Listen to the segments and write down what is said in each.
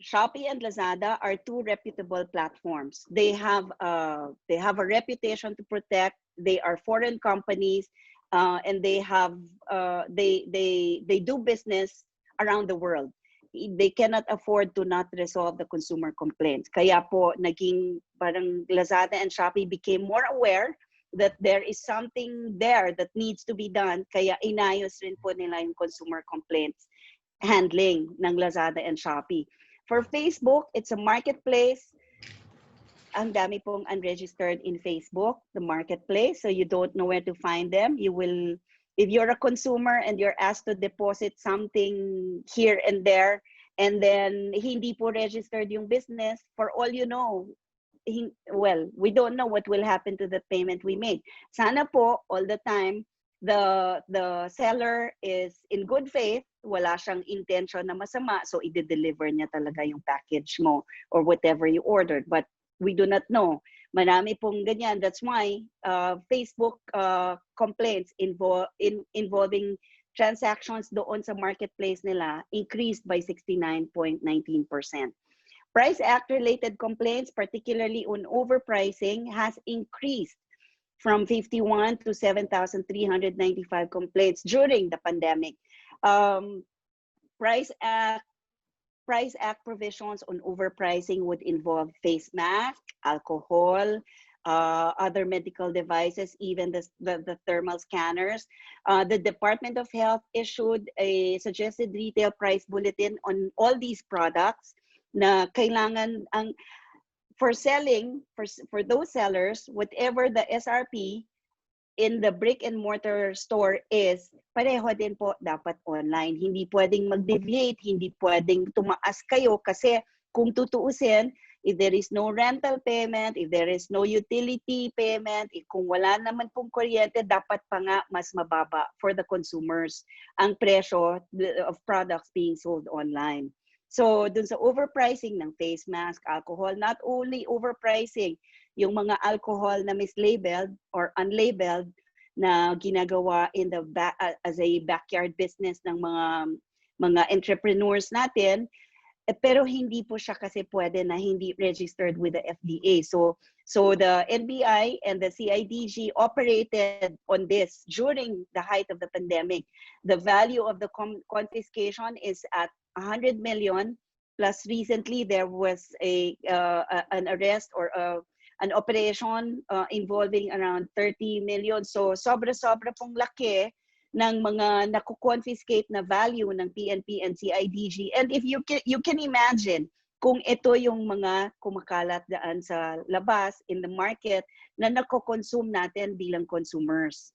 Shopee and Lazada are two reputable platforms. They have a reputation to protect. They are foreign companies, and they have they do business around the world. They cannot afford to not resolve the consumer complaints. Kaya po naging parang Lazada and Shopee became more aware that there is something there that needs to be done. Kaya inayos rin po nila yung consumer complaints handling ng Lazada and Shopee. For Facebook, it's a marketplace. Ang dami pong unregistered in Facebook, the marketplace. So you don't know where to find them. You will, if you're a consumer and you're asked to deposit something here and there, and then hindi po registered yung business, for all you know, well, we don't know what will happen to the payment we made. Sana po, all the time, the seller is in good faith, wala siyang intention na masama, so i-deliver niya talaga yung package mo or whatever you ordered. But we do not know. Marami pong ganyan. That's why Facebook complaints involving transactions doon sa marketplace nila increased by 69.19%. Price Act-related complaints, particularly on overpricing, has increased from 51 to 7,395 complaints during the pandemic. Price Act provisions on overpricing would involve face mask, alcohol, other medical devices, even the thermal scanners. The Department of Health issued a suggested retail price bulletin on all these products na kailangan for selling, for those sellers, whatever the SRP in the brick and mortar store is, pareho din po dapat online. Hindi pwedeng mag-deviate, hindi pwedeng tumaas kayo kasi kung tutuusin, if there is no rental payment, if there is no utility payment, kung wala naman pong kuryente, dapat pa nga mas mababa for the consumers ang presyo of products being sold online. So, dun sa overpricing ng face mask, alcohol, not only overpricing yung mga alcohol na mislabeled or unlabeled na ginagawa in the as a backyard business ng mga entrepreneurs natin, pero hindi po siya kasi pwede na hindi registered with the FDA. So the NBI and the CIDG operated on this during the height of the pandemic. The value of the confiscation is at 100 million, plus recently there was an arrest or an operation involving around 30 million. So sobra-sobra pong laki ng mga nakukonfiscate na value ng PNP and CIDG. And if you can imagine kung ito yung mga kumakalat daan sa labas in the market na nako-consume natin bilang consumers.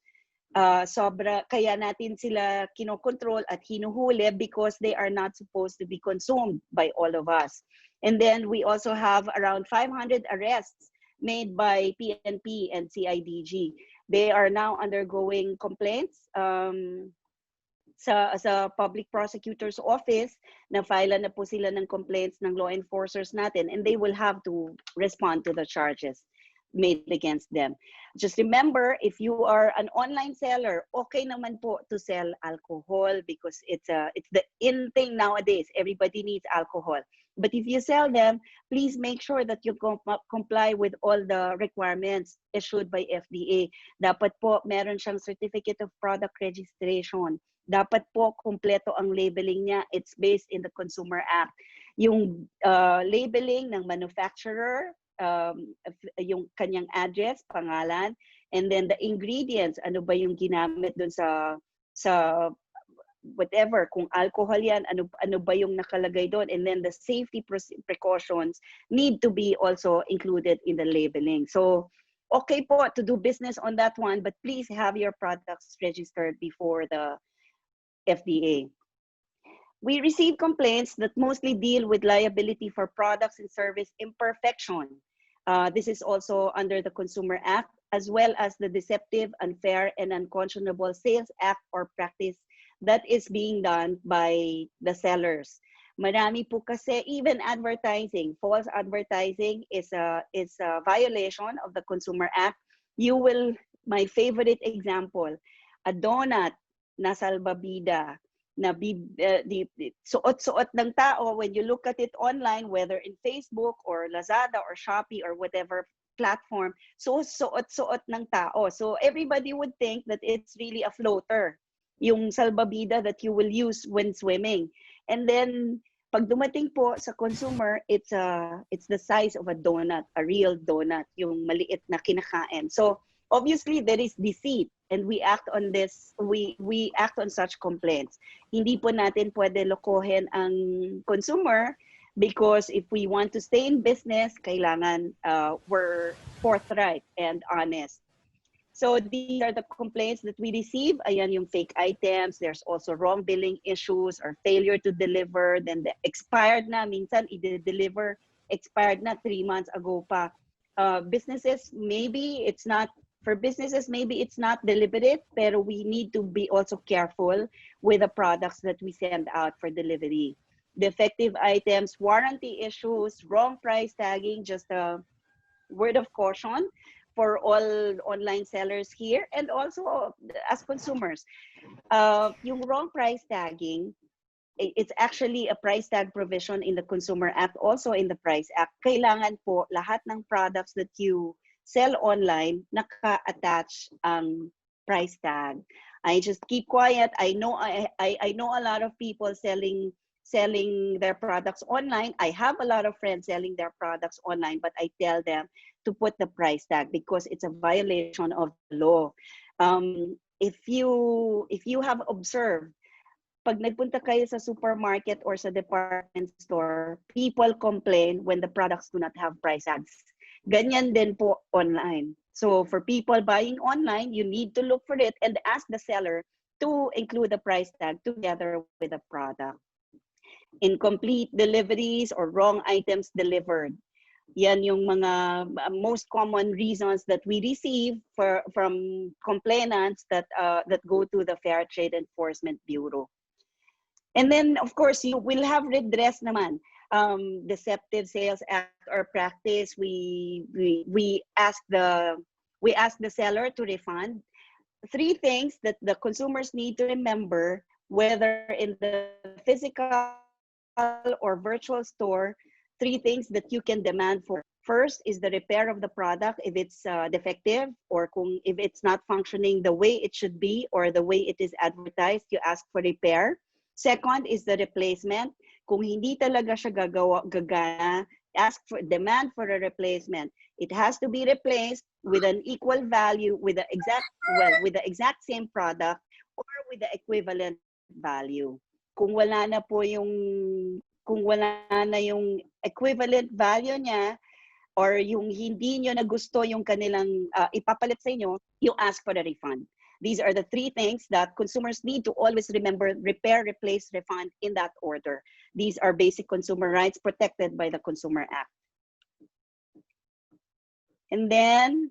Sobra, kaya natin sila kinokontrol at hinuhuli because they are not supposed to be consumed by all of us. And then we also have around 500 arrests made by PNP and CIDG. They are now undergoing complaints sa public prosecutor's office. Na-file na po sila ng complaints ng law enforcers natin, and they will have to respond to the charges made against them. Just remember, if you are an online seller, okay naman po to sell alcohol because it's the in thing nowadays. Everybody needs alcohol. But if you sell them, please make sure that you comply with all the requirements issued by FDA. Dapat po meron siyang certificate of product registration. Dapat po kumpleto ang labeling niya. It's based in the Consumer Act. Yung labeling ng manufacturer, yung kanyang address, pangalan, and then the ingredients, ano ba yung ginamit dun sa whatever, kung alcohol yan, ano ba yung nakalagay doon, and then the safety precautions need to be also included in the labeling. So, okay po to do business on that one, but please have your products registered before the FDA. We receive complaints that mostly deal with liability for products and service imperfection. This is also under the Consumer Act, as well as the Deceptive, Unfair, and Unconscionable Sales Act or practice that is being done by the sellers. Marami po kasi, even advertising, false advertising is a violation of the Consumer Act. My favorite example, a donut na salbabida na suot-suot ng tao when you look at it online, whether in Facebook or Lazada or Shopee or whatever platform, so suot-suot ng tao. So everybody would think that it's really a floater, yung salbabida that you will use when swimming. And then pag dumating po sa consumer, it's the size of a donut, a real donut, yung maliit na kinakain. So obviously there is deceit, and we act on this, we act on such complaints. Hindi po natin pwede lokohin ang consumer, because if we want to stay in business, kailangan we're forthright and honest. So these are the complaints that we receive. Ayan yung fake items. There's also wrong billing issues or failure to deliver. Then the expired na, minsan i-deliver, expired na 3 months ago pa. Businesses, maybe it's not, for businesses, maybe it's not deliberate, pero we need to be also careful with the products that we send out for delivery. Defective items, warranty issues, wrong price tagging, just a word of caution for all online sellers here, and also as consumers. Yung wrong price tagging, it's actually a price tag provision in the Consumer Act, also in the Price Act. Kailangan po lahat ng products that you sell online, naka-attach ang price tag. I just keep quiet. I know a lot of people selling their products online. I have a lot of friends selling their products online, but I tell them to put the price tag because it's a violation of the law. If you have observed, pag nagpunta kayo sa supermarket or sa department store, people complain when the products do not have price tags. Ganyan din po online. So for people buying online, you need to look for it and ask the seller to include the price tag together with the product. Incomplete deliveries or wrong items delivered. Yan yung mga most common reasons that we receive from complainants that go to the Fair Trade Enforcement Bureau. And then, of course, you will have redress naman. Deceptive sales act or practice, we ask the seller to refund. 3 things that the consumers need to remember, whether in the physical or virtual store, 3 things that you can demand for. First is the repair of the product if it's defective, or if it's not functioning the way it should be or the way it is advertised, you ask for repair. Second is the replacement. Kung hindi talaga siya gagana, demand for a replacement. It has to be replaced with an equal value, with the exact same product or with the equivalent value. Kung wala na yung equivalent value niya, or yung hindi nyo na gusto yung kanilang ipapalit sa inyo, you ask for a refund. These are the 3 things that consumers need to always remember: repair, replace, refund, in that order. These are basic consumer rights protected by the Consumer Act. And then,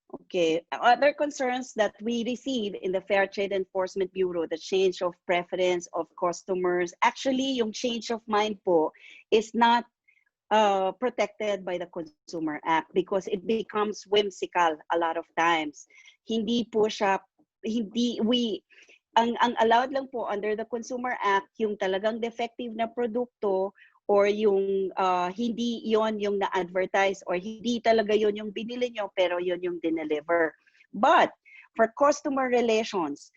okay, other concerns that we receive in the Fair Trade Enforcement Bureau, the change of preference of customers. Actually, yung change of mind po is not protected by the Consumer Act because it becomes whimsical a lot of times. Hindi po siya, ang allowed lang po under the Consumer Act yung talagang defective na produkto, or yung hindi yon yung na-advertise, or hindi talaga yon yung binili nyo pero yon yung dineliver. But for customer relations,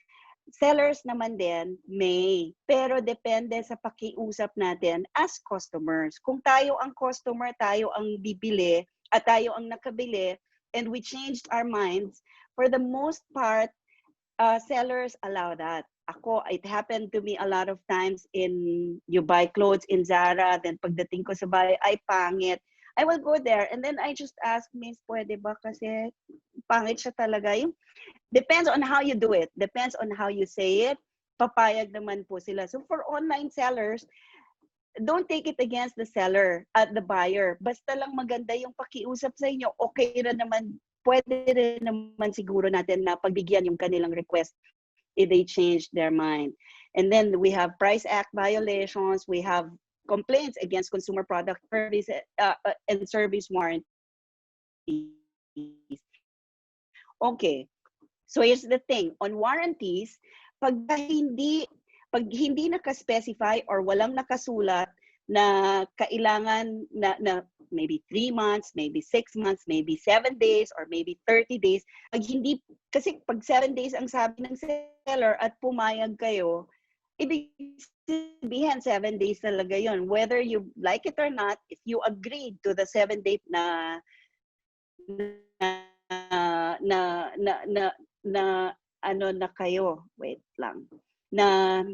sellers naman din may, pero depende sa pakiusap natin as customers. Kung tayo ang customer, tayo ang bibili at tayo ang nakabili, and we changed our minds, for the most part, sellers allow that. Ako, it happened to me a lot of times you buy clothes in Zara, then pagdating ko sa bahay, ay pangit. I will go there and then I just ask, Miss, pwede ba kasi pangit siya talaga? Yung, depends on how you do it. Depends on how you say it. Papayag naman po sila. So for online sellers, don't take it against the seller at the buyer. Basta lang maganda yung pakiusap sa inyo, okay rin naman, pwede rin naman siguro natin na pagbigyan yung kanilang request if they change their mind. And then we have Price Act violations. We have complaints against consumer product service and service warranties. Okay, so here's the thing. On warranties, pag hindi Pag hindi naka-specify or walang nakasulat na kailangan na maybe 3 months, maybe 6 months, maybe 7 days, or maybe 30 days, pag hindi, kasi pag 7 days ang sabi ng seller at pumayag kayo, ibig sabihin 7 days talaga yon. Whether you like it or not, if you agreed to the 7-day na na na na na ano na kayo, wait lang, na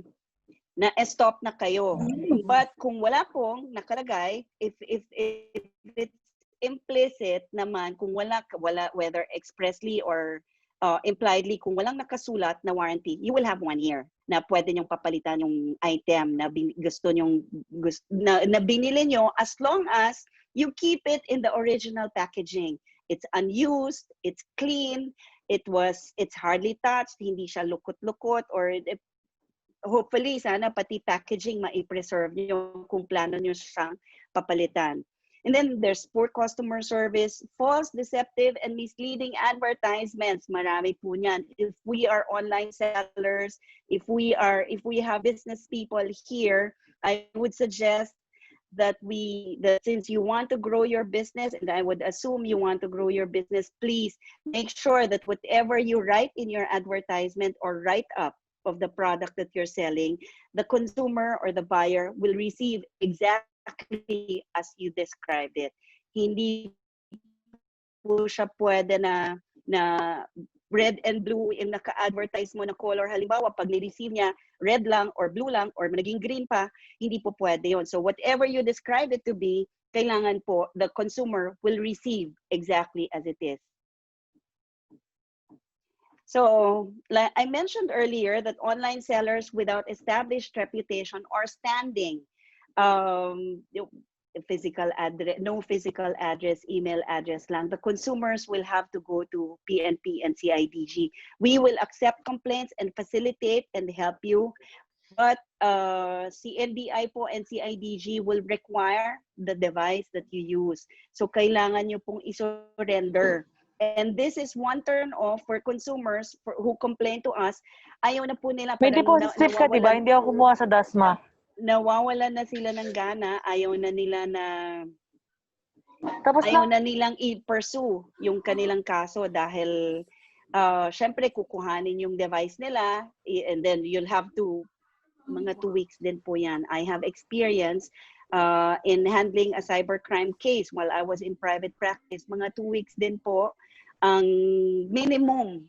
stop na kayo. But kung wala pong nakalagay, if it's implicit naman, kung wala whether expressly or impliedly, kung walang nakasulat na warranty, you will have 1 year na pwede nyong papalitan yung item na na binili nyo, as long as you keep it in the original packaging. It's unused, it's clean, it's hardly touched, hindi siya lukot-lukot, or hopefully sana pati packaging ma-preserve nyo kung plano nyo siyang papalitan. And then there's poor customer service, false, deceptive, and misleading advertisements. Marami po niyan. If we are online sellers, if we have business people here, I would suggest that since you want to grow your business, and I would assume you want to grow your business, please make sure that whatever you write in your advertisement or write up of the product that you're selling, the consumer or the buyer will receive exactly as you described it. Hindi po siya pwede na red and blue yung naka-advertise mo na color. Halimbawa, pag ni-receive niya, red lang or blue lang or naging green pa, hindi po pwede yon. So whatever you describe it to be, kailangan po the consumer will receive exactly as it is. So, like I mentioned earlier, that online sellers without established reputation or standing, physical address, no physical address, email address lang, the consumers will have to go to PNP and CIDG. We will accept complaints and facilitate and help you, but CNDI po and CIDG will require the device that you use. So, kailangan nyo pong isurrender. And this is one turn off for consumers who complain to us. Ayaw na po nila. May deposit ka, diba? Hindi ako kumuha sa DASMA. Nawawalan na sila ng gana. Ayaw na nila Tapos ayaw na nilang i-pursue yung kanilang kaso dahil syempre kukuhanin yung device nila, and then you'll have to, mga 2 weeks din po yan. I have experience in handling a cybercrime case while I was in private practice. Mga 2 weeks din po ang minimum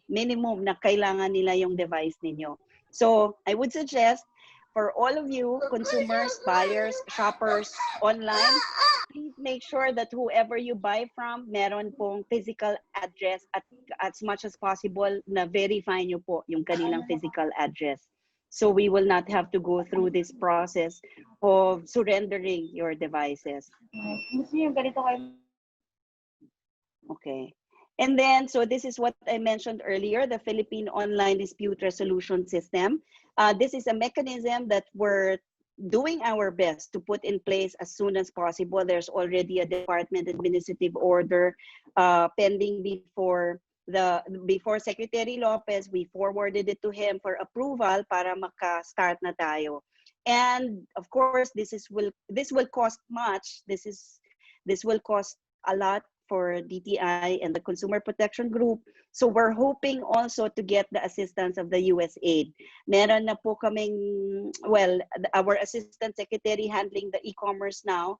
na kailangan nila yung device ninyo. So I would suggest for all of you consumers, buyers, shoppers online, please make sure that whoever you buy from, meron pong physical address at as much as possible na verify nyo po yung kanilang physical address. So we will not have to go through this process of surrendering your devices. Okay. And then, so this is what I mentioned earlier, the Philippine Online Dispute Resolution System. This is a mechanism that we're doing our best to put in place as soon as possible. There's already a department administrative order pending before Secretary Lopez. We forwarded it to him for approval para maka-start na tayo. And of course, this will cost much. This will cost a lot for DTI and the Consumer Protection Group. So we're hoping also to get the assistance of the USAID. Meron na po kaming, well, our Assistant Secretary handling the e-commerce now,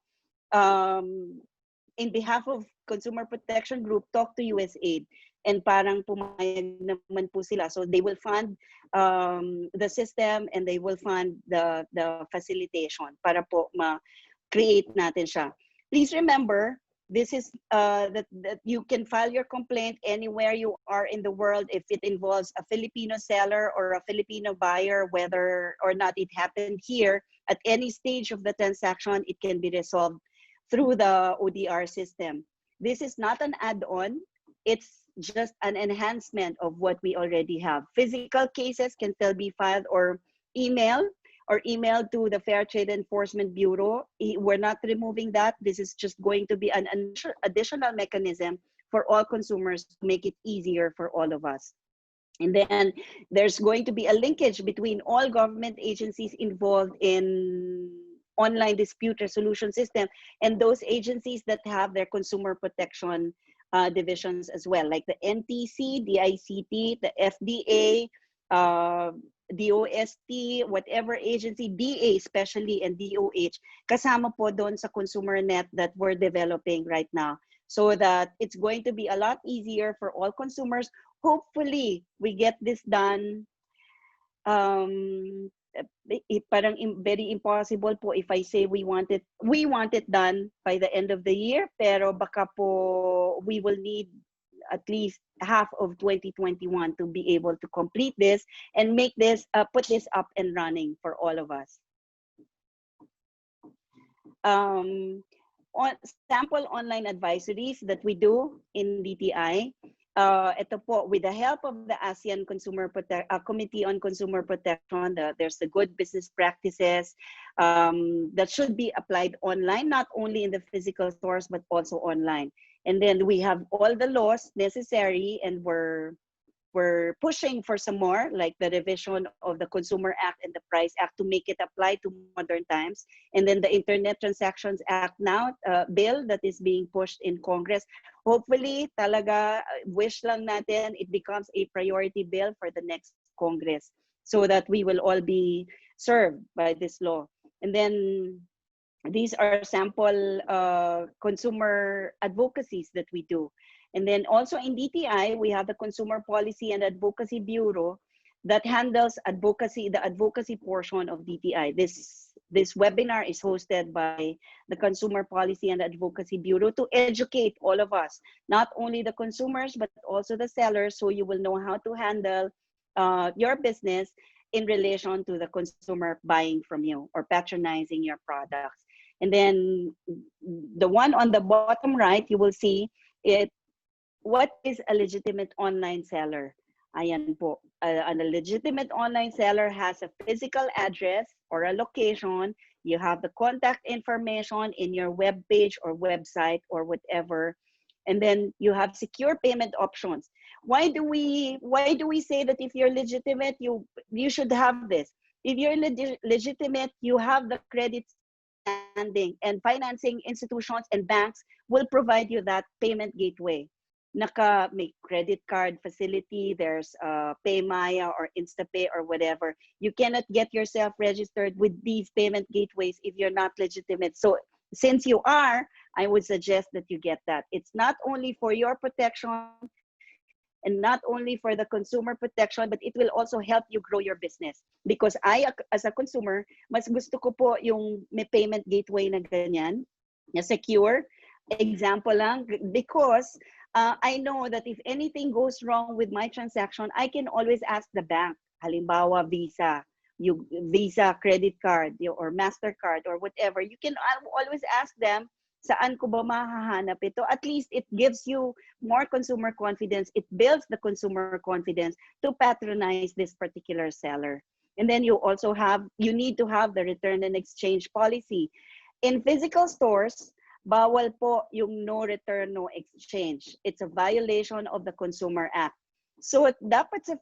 in behalf of Consumer Protection Group, talk to USAID. And parang pumayag naman po sila. So they will fund the system and they will fund the facilitation para po ma-create natin siya. Please remember, this is that you can file your complaint anywhere you are in the world if it involves a Filipino seller or a Filipino buyer, whether or not it happened here. At any stage of the transaction, it can be resolved through the ODR system. This is not an add-on. It's just an enhancement of what we already have. Physical cases can still be filed or emailed to the Fair Trade Enforcement Bureau. We're not removing that. This is just going to be an additional mechanism for all consumers to make it easier for all of us. And then there's going to be a linkage between all government agencies involved in online dispute resolution system and those agencies that have their consumer protection divisions as well, like the NTC, DICT, the FDA, DOST, whatever agency, DA especially, and DOH, kasama po doon sa consumer net that we're developing right now, so that it's going to be a lot easier for all consumers. Hopefully, we get this done. Parang very impossible po if I say we want it done by the end of the year, pero baka po we will need at least half of 2021 to be able to complete this and make this, put this up and running for all of us. Sample online advisories that we do in DTI. Ito po, with the help of the ASEAN Committee on Consumer Protection, there's the good business practices that should be applied online, not only in the physical stores, but also online. And then we have all the laws necessary, and we're pushing for some more, like the revision of the Consumer Act and the Price Act to make it apply to modern times. And then the Internet Transactions Act now, bill that is being pushed in Congress. Hopefully, talaga, wish lang natin, it becomes a priority bill for the next Congress so that we will all be served by this law. And then these are sample consumer advocacies that we do. And then also in DTI, we have the Consumer Policy and Advocacy Bureau that handles advocacy, the advocacy portion of DTI. This webinar is hosted by the Consumer Policy and Advocacy Bureau to educate all of us, not only the consumers, but also the sellers, so you will know how to handle your business in relation to the consumer buying from you or patronizing your products. And then the one on the bottom right, you will see it. What is a legitimate online seller? Ayan po. A legitimate online seller has a physical address or a location. You have the contact information in your web page or website or whatever. And then you have secure payment options. Why do we say that if you're legitimate, you should have this? If you're legitimate, you have the credit standing, and financing institutions and banks will provide you that payment gateway. May credit card facility, there's PayMaya or InstaPay or whatever. You cannot get yourself registered with these payment gateways if you're not legitimate. So since you are, I would suggest that you get that. It's not only for your protection and not only for the consumer protection, but it will also help you grow your business. Because I, as a consumer, mas gusto ko po yung may payment gateway na ganyan, na secure. Example lang, because I know that if anything goes wrong with my transaction, I can always ask the bank. Halimbawa, Visa credit card or MasterCard or whatever. You can always ask them, saan ko ba mahahanap ito? At least it gives you more consumer confidence. It builds the consumer confidence to patronize this particular seller. And then you need to have the return and exchange policy. In physical stores, bawal po yung no return, no exchange. It's a violation of the Consumer Act. So dapat sa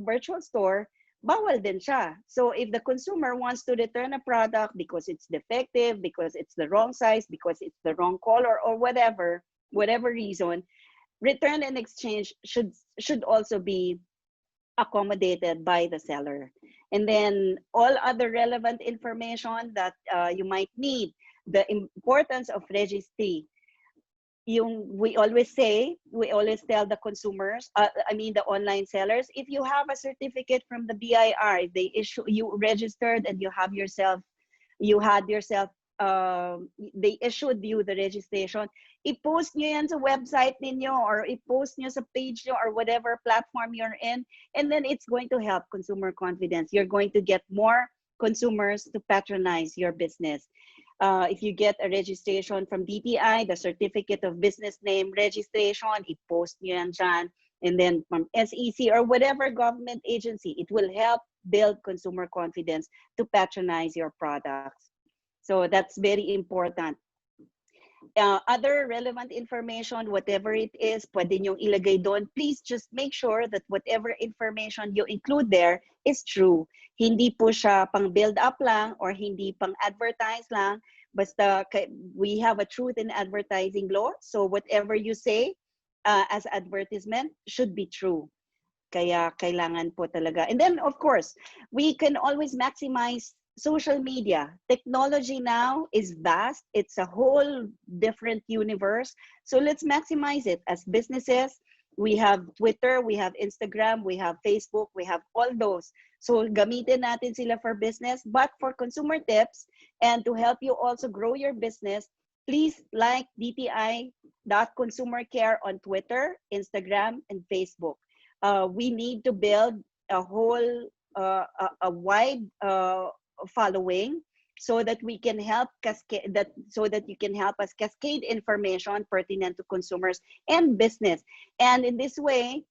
virtual store, bawal din siya. So if the consumer wants to return a product because it's defective, because it's the wrong size, because it's the wrong color, or whatever reason, return and exchange should also be accommodated by the seller. And then all other relevant information that you might need. The importance of registry. We always tell the consumers, the online sellers, if you have a certificate from the BIR, if they you registered and they issued you the registration, i-post nyo yan sa website ninyo or i-post nyo sa page nyo or whatever platform you're in, and then it's going to help consumer confidence. You're going to get more consumers to patronize your business. If you get a registration from DTI, the certificate of business name registration, i-post nyo yan dyan. And then from SEC or whatever government agency, it will help build consumer confidence to patronize your products. So that's very important. Other relevant information, whatever it is, pwede nyong ilagay doon. Please just make sure that whatever information you include there is true. Hindi po siya pang build up lang or hindi pang advertise lang. Basta we have a truth in advertising law. So whatever you say as advertisement should be true. Kaya kailangan po talaga. And then, of course, we can always maximize social media. Technology now is vast. It's a whole different universe. So let's maximize it. As businesses, we have Twitter, we have Instagram, we have Facebook, we have all those. So gamitin natin sila for business. But for consumer tips and to help you also grow your business, please like DTI.consumercare on Twitter, Instagram, and Facebook. We need to build a whole, a wide following so that we can help cascade that, so that you can help us cascade information pertinent to consumers and business. And in this way,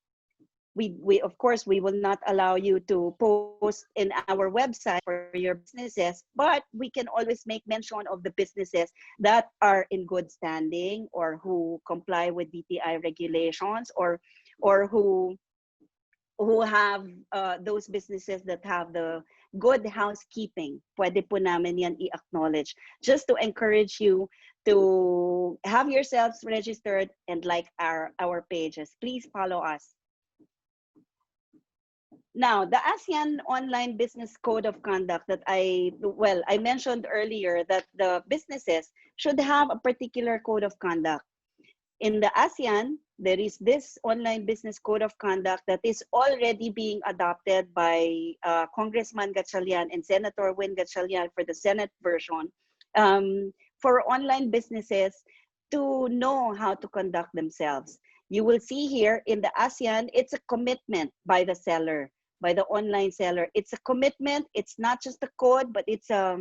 we of course we will not allow you to post in our website for your businesses, but we can always make mention of the businesses that are in good standing or who comply with DTI regulations, or who have those businesses that have the good housekeeping. Pwede po namin yan i-acknowledge just to encourage you to have yourselves registered and like our pages. Please follow us. Now, the ASEAN Online Business Code of Conduct that I mentioned earlier that the businesses should have a particular code of conduct. In the ASEAN, there is this online business code of conduct that is already being adopted by Congressman Gatchalian and Senator Win Gatchalian for the Senate version, for online businesses to know how to conduct themselves. You will see here in the ASEAN, it's a commitment by the seller, by the online seller. It's a commitment. It's not just a code, but it's a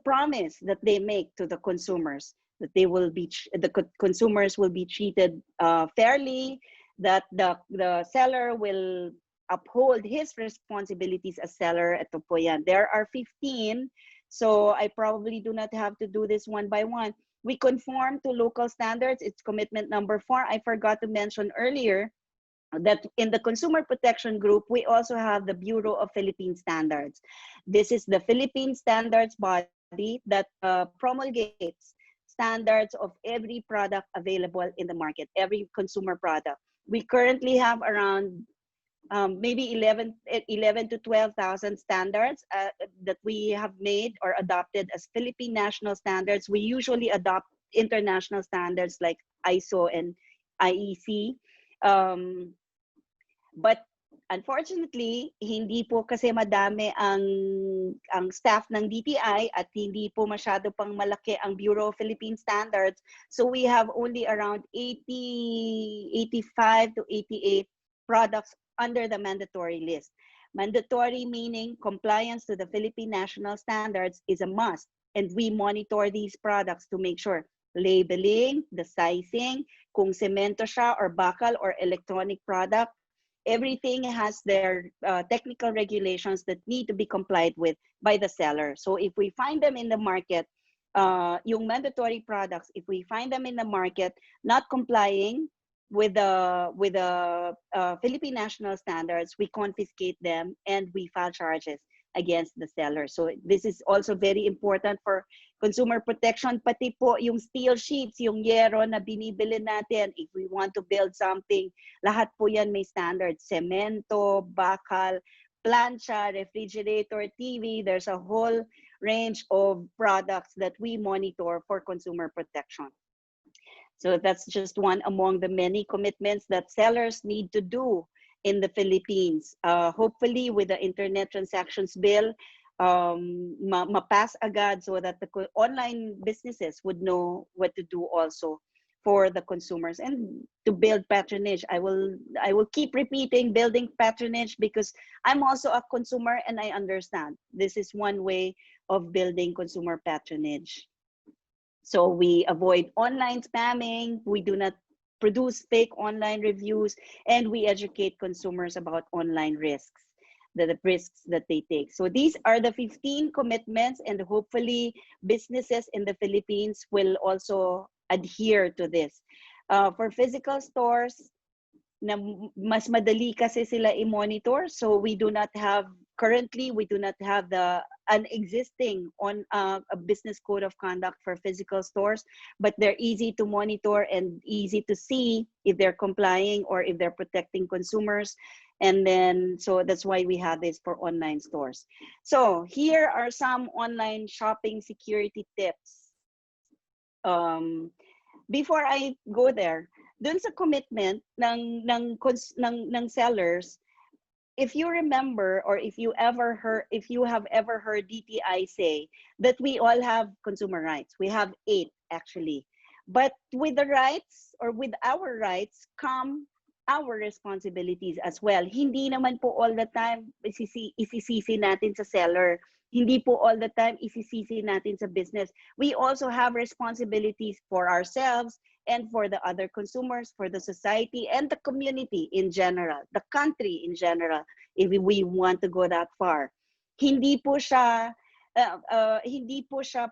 promise that they make to the consumers, that they will be, the consumers will be treated fairly, that the seller will uphold his responsibilities as seller. Ito po yan. There are 15, so I probably do not have to do this one by one. We conform to local standards. It's commitment number 4. I forgot to mention earlier that in the consumer protection group, we also have the Bureau of Philippine Standards. This is the Philippine standards body that promulgates standards of every product available in the market, every consumer product. We currently have around maybe 11 to 12,000 standards that we have made or adopted as Philippine national standards. We usually adopt international standards like ISO and IEC. But unfortunately, hindi po kasi madami ang staff ng DTI at hindi po masyado pang malaki ang Bureau of Philippine Standards. So we have only around 85 to 88 products under the mandatory list. Mandatory meaning compliance to the Philippine national standards is a must, and we monitor these products to make sure labeling, the sizing, kung semento siya or bakal or electronic product, everything has their technical regulations that need to be complied with by the seller. So if we find them in the market, yung mandatory products, if we find them in the market not complying with the Philippine national standards, we confiscate them and we file charges against the seller. So this is also very important for consumer protection. Pati po yung steel sheets, yung yero na binibili natin, if we want to build something, lahat po yan may standards. Semento, bakal, plancha, refrigerator, TV, there's a whole range of products that we monitor for consumer protection. So that's just one among the many commitments that sellers need to do in the Philippines. Hopefully with the Internet Transactions Bill, ma-pass agad so that the online businesses would know what to do also for the consumers and to build patronage. I will keep repeating building patronage because I'm also a consumer and I understand this is one way of building consumer patronage. So we avoid online spamming, we do not produce fake online reviews, and we educate consumers about online risks. the risks that they take. So these are the 15 commitments, and hopefully businesses in the Philippines will also adhere to this. For physical stores, na mas madali kasi sila i-monitor. So we do not have, currently, we do not have an existing a business code of conduct for physical stores, but they're easy to monitor and easy to see if they're complying or if they're protecting consumers. And then, so that's why we have this for online stores. So here are some online shopping security tips. Before I go there, dun sa commitment ng sellers, if you remember, or if you have ever heard DTI say that we all have consumer rights. We have 8 actually. But with the rights, or with our rights, come our responsibilities as well. Hindi naman po all the time isisisi natin sa seller. Hindi po all the time isisisi natin sa business. We also have responsibilities for ourselves and for the other consumers, for the society and the community in general, the country in general, if we want to go that far. Hindi po siya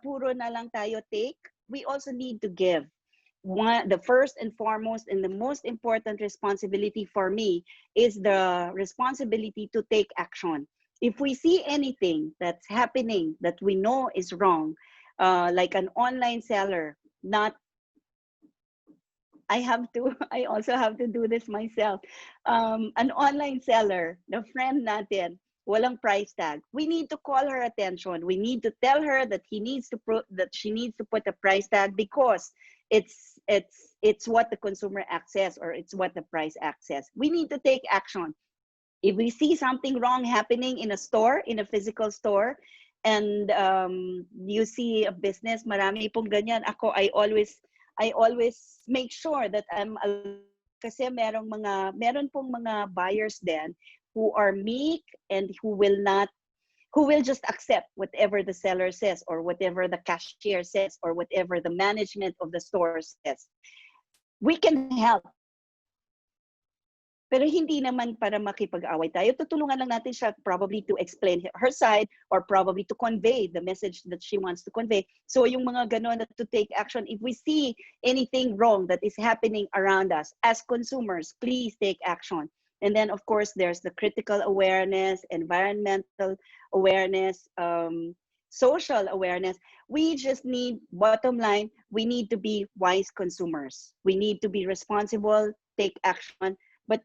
puro na lang tayo take. We also need to give. The first and foremost and the most important responsibility for me is the responsibility to take action. If we see anything that's happening that we know is wrong, like an online seller, I also have to do this myself. An online seller, the friend natin, walang price tag. We need to call her attention. We need to tell her that she needs to put a price tag, because it's what the consumer access, or it's what the price access. We need to take action. If we see something wrong happening in a store, in a physical store, and you see a business, marami pong ganyan. I always make sure that kasi meron pong mga buyers then who are meek and who will just accept whatever the seller says, or whatever the cashier says, or whatever the management of the store says. We can help. Pero hindi naman para makipag-away tayo. Tutulungan lang natin siya probably to explain her side, or probably to convey the message that she wants to convey. So yung mga ganon, to take action. If we see anything wrong that is happening around us as consumers, please take action. And then, of course, there's the critical awareness, environmental awareness, social awareness. We just need, bottom line, we need to be wise consumers. We need to be responsible, take action, but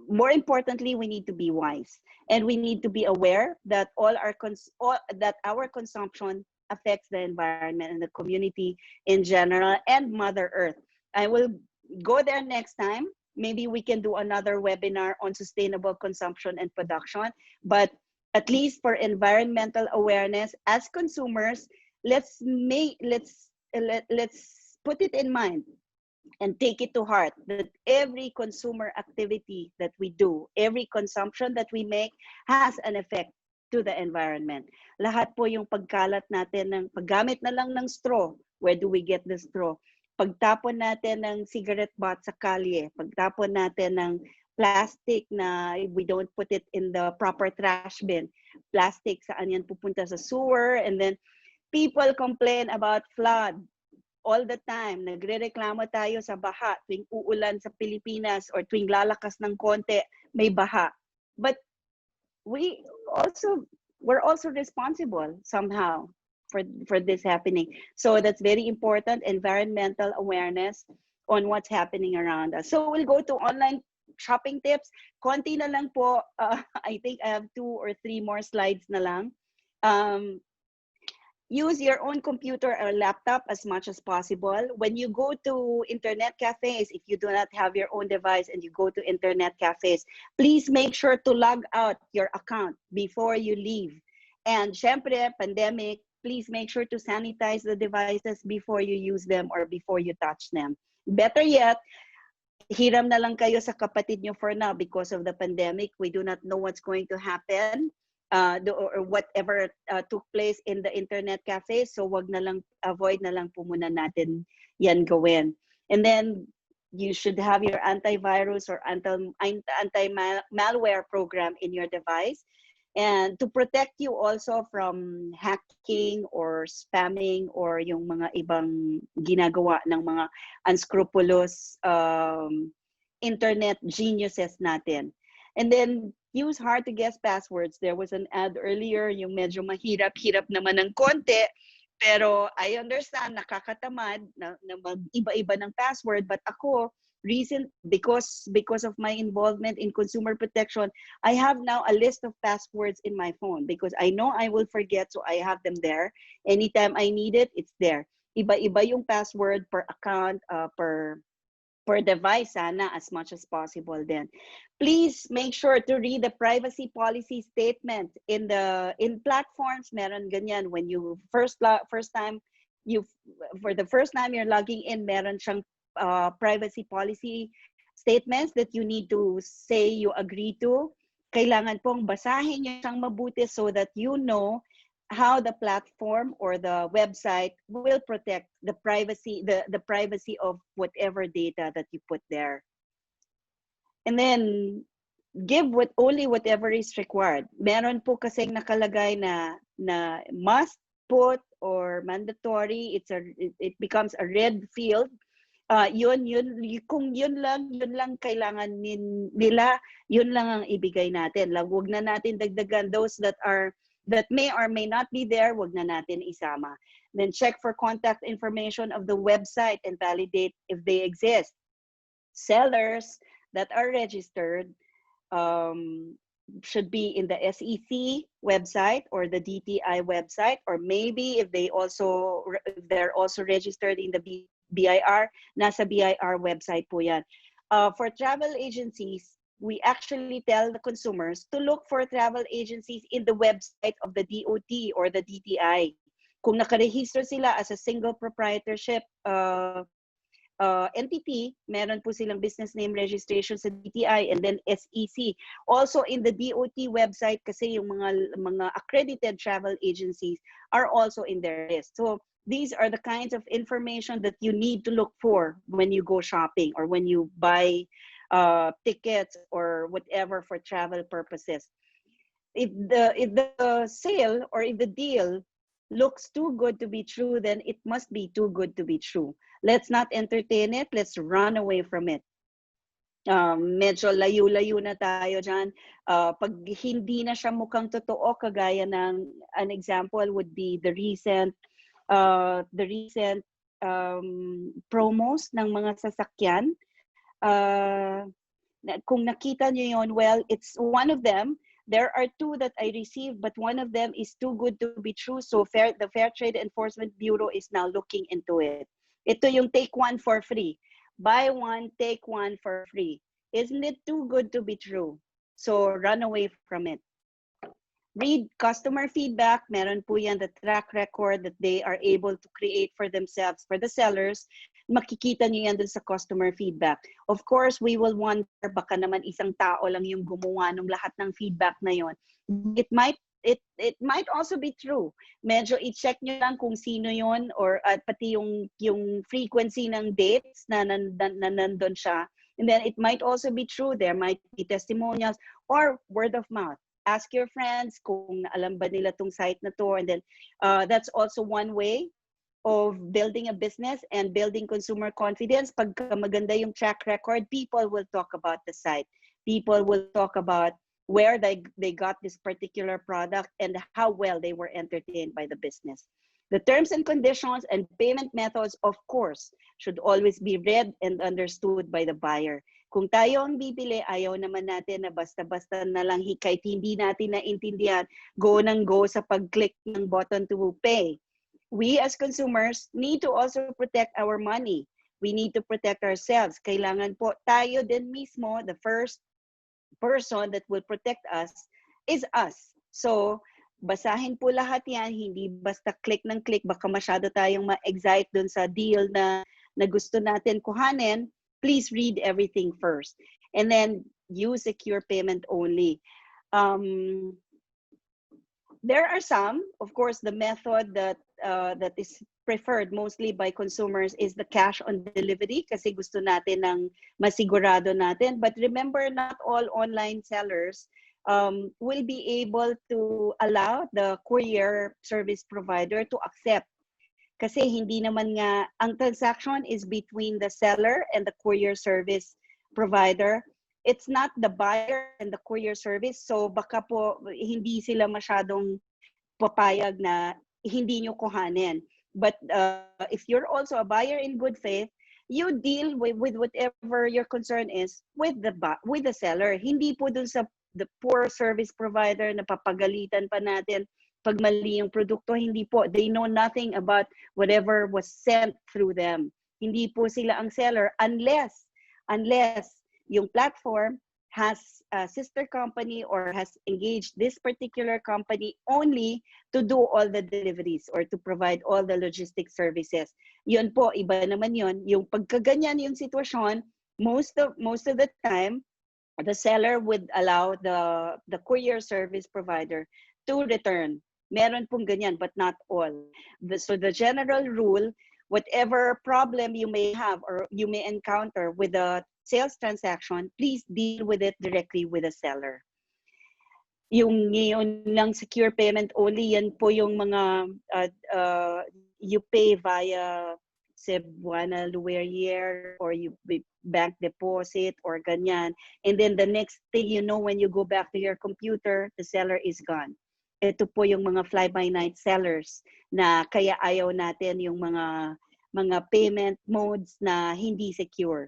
more importantly, we need to be wise, and we need to be aware that that our consumption affects the environment and the community in general, and Mother Earth. I will go there next time. Maybe we can do another webinar on sustainable consumption and production, but at least for environmental awareness as consumers, let's put it in mind and take it to heart that every consumer activity that we do, every consumption that we make, has an effect to the environment. Lahat po yung pagkalat natin paggamit na lang ng straw, where do we get the straw? Pagtapon natin ng cigarette butt sa kalye, pagtapon natin ng plastic na we don't put it in the proper trash bin, plastic saan yan pupunta sa sewer, and then people complain about flood all the time. Nagrereklamo tayo sa baha tuwing uulan sa Pilipinas, or tuwing lalakas ng konti, may baha. But we're also responsible somehow for this happening. So that's very important, environmental awareness on what's happening around us. So we'll go to online shopping tips. Konti na lang po. I think I have 2 or 3 more slides na lang. Use your own computer or laptop as much as possible. When you go to internet cafes, if you do not have your own device and you go to internet cafes, please make sure to log out your account before you leave. And syempre, pandemic, please make sure to sanitize the devices before you use them or before you touch them. Better yet, hiram na lang kayo sa kapatid nyo for now because of the pandemic. We do not know what's going to happen. Or whatever took place in the internet cafe. So avoid na lang po muna natin yan gawin. And then you should have your antivirus or anti-malware program in your device. And to protect you also from hacking or spamming or yung mga ibang ginagawa ng mga unscrupulous internet geniuses natin. And then use hard to guess passwords. There was an ad earlier, yung medyo mahirap-hirap naman ng konti, pero I understand, nakakatamad na mag-iba-iba ng password, but ako, because of my involvement in consumer protection, I have now a list of passwords in my phone because I know I will forget, so I have them there. Anytime I need it, it's there. Iba-iba yung password per account, per device sana as much as possible then. Please make sure to read the privacy policy statement in platforms. Meron ganyan when you for the first time you're logging in, meron siyang privacy policy statements that you need to say you agree to. Kailangan pong basahin niyo siyang mabuti so that you know how the platform or the website will protect the privacy of whatever data that you put there. And then give only whatever is required. Meron po kasing nakalagay na must put or mandatory. It becomes a red field. Kung yun lang kailangan nila, yun lang ang ibigay natin. Wag na natin dagdagan those that may or may not be there, wag na natin isama. Then check for contact information of the website and validate if they exist. Sellers that are registered should be in the SEC website or the DTI website, or maybe if they're also registered in the BIR, nasa BIR website po yan. For travel agencies, we actually tell the consumers to look for travel agencies in the website of the DOT or the DTI. Kung nakarehistro sila as a single proprietorship entity, meron po silang business name registration sa DTI and then SEC. Also in the DOT website kasi yung mga accredited travel agencies are also in their list. So these are the kinds of information that you need to look for when you go shopping or when you buy tickets or whatever for travel purposes. If the sale or if the deal looks too good to be true, then it must be too good to be true. Let's not entertain it. Let's run away from it. Medyo layo-layo na tayo dyan. Pag hindi na siya mukhang totoo, kagaya ng an example would be the recent promos ng mga sasakyan. Kung nakita nyo yun, well, it's one of them. There are two that I received, but one of them is too good to be true. So the Fair Trade Enforcement Bureau is now looking into it. Ito yung take one for free. Buy one, take one for free. Isn't it too good to be true? So run away from it. Read customer feedback. Meron po yan the track record that they are able to create for themselves, for the sellers. Makikita nyo yan dun sa customer feedback. Of course, we will wonder, baka naman isang tao lang yung gumawa ng lahat ng feedback na yon. It might also be true. Medyo i-check nyo lang kung sino yon or pati yung frequency ng dates na nandun siya. And then it might also be true. There might be testimonials or word of mouth. Ask your friends kung alam ba nila tong site na to. And then that's also one way of building a business and building consumer confidence. Pagka maganda yung track record, people will talk about the site. People will talk about where they got this particular product and how well they were entertained by the business. The terms and conditions and payment methods, of course, should always be read and understood by the buyer. Kung tayo ang bibili, ayaw naman natin na basta-basta na lang kahit hindi natin naintindihan, go nang go sa pag-click ng button to pay. We as consumers need to also protect our money. We need to protect ourselves. Kailangan po tayo din mismo, the first person that will protect us is us. So, basahin po lahat yan, hindi basta click ng click, baka masyado tayong ma-excite dun sa deal na gusto natin kuhanin. Please read everything first. And then, use secure payment only. There are some, of course, the method that is preferred mostly by consumers is the cash on delivery kasi gusto natin ng masigurado natin. But remember, not all online sellers will be able to allow the courier service provider to accept. Kasi hindi naman nga, ang transaction is between the seller and the courier service provider. It's not the buyer and the courier service. So baka po hindi sila masyadong papayag na hindi nyo kuhanin. But if you're also a buyer in good faith, you deal with whatever your concern is with the seller. Hindi po dun sa the poor service provider na papagalitan pa natin pag mali yung produkto. Hindi po. They know nothing about whatever was sent through them. Hindi po sila ang seller unless yung platform has a sister company or has engaged this particular company only to do all the deliveries or to provide all the logistic services. Yun po, iba naman yun. Yung pagkaganyan yung sitwasyon, most of the time, the seller would allow the courier service provider to return. Meron pong ganyan, but not all. So the general rule, whatever problem you may have or you may encounter with the sales transaction, please deal with it directly with the seller. Yung ngayon lang secure payment only, yan po yung mga you pay via Cebuana Luerrier or you bank deposit or ganyan. And then the next thing you know, when you go back to your computer, the seller is gone. Ito po yung mga fly-by-night sellers na kaya ayaw natin yung mga payment modes na hindi secure.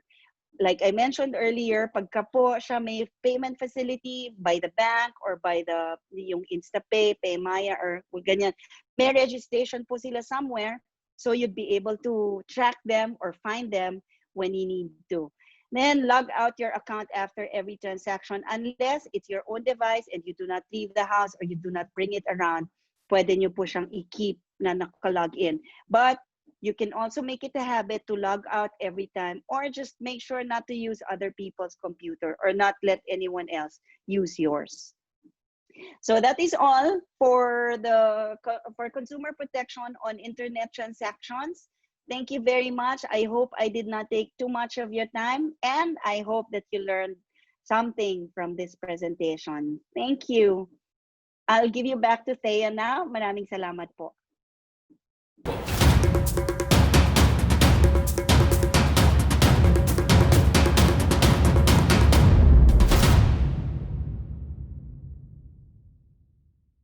Like I mentioned earlier, pagka po siya may payment facility by the bank or by yung InstaPay, PayMaya or ganyan, may registration po sila somewhere, so you'd be able to track them or find them when you need to. Then log out your account after every transaction unless it's your own device and you do not leave the house or you do not bring it around. Pwede nyo po siyang i-keep na nakalog in. But you can also make it a habit to log out every time or just make sure not to use other people's computer or not let anyone else use yours. So that is all for consumer protection on internet transactions. Thank you very much. I hope I did not take too much of your time and I hope that you learned something from this presentation. Thank you. I'll give you back to Thea now. Maraming salamat po.